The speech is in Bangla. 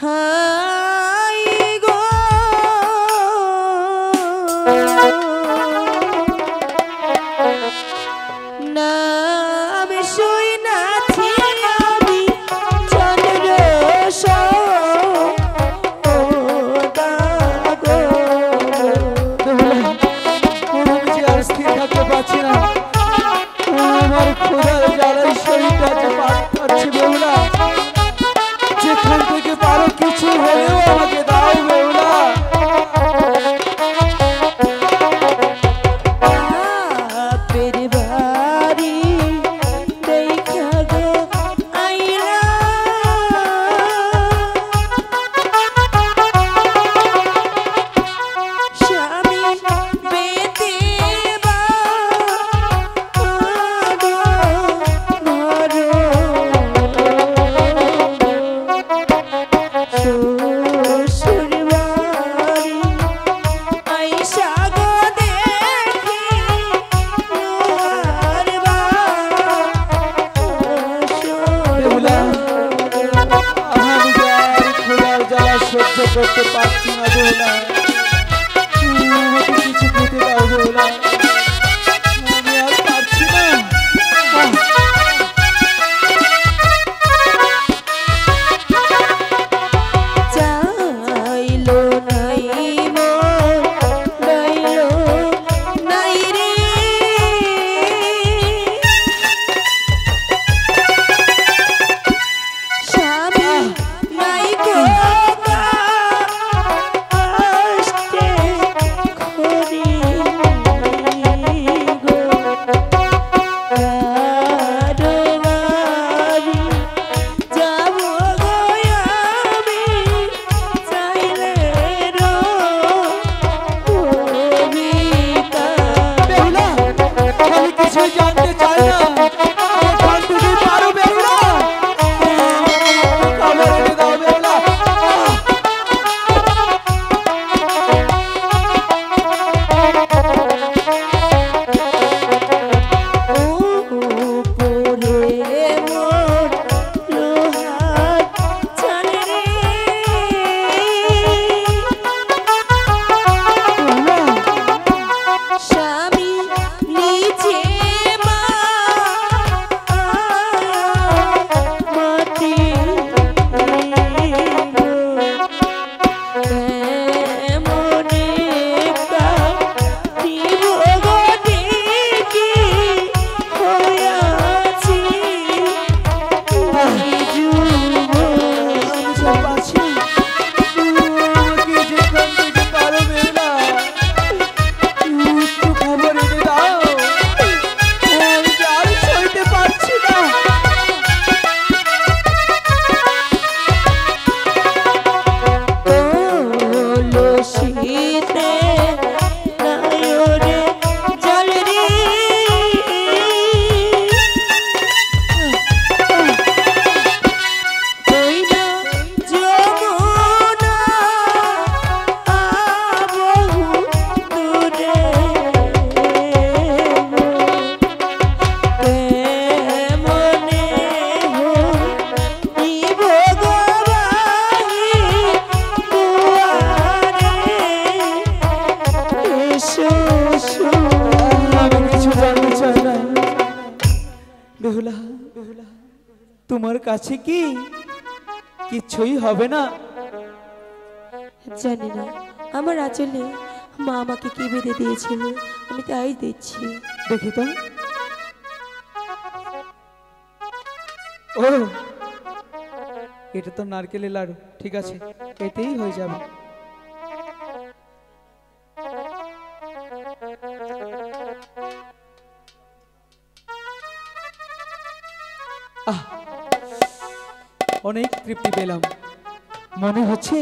হাই গো নাম শুই নাছি আমি চন্দ্র থাকতে পারছি না আমার খোদার জ্বালায় শরীরটা যে পাক খাচ্ছে বেহুলা যেখান থেকে পারো কিছু হলেও আমাকে দাও বেহুলা করতে পারছি না বেহুলা আমাকে কিছু খেতে দাও বেহুলা আমি আর পারছি না চাইলো নাই মন গাইলো নাই রে স্বামী নাই গো বেহুলা তোমার কাছে কি কিছুই হবে না জানি না আমার আঁচলে মা আমাকে কি বেঁধে দিয়েছিল আমি তাই দিচ্ছি দেখি তো ও এটা তো নারকেলের লাড়ু ঠিক আছে এতেই হয়ে যাবে অনেক তৃপ্তি পেলাম মনে হচ্ছে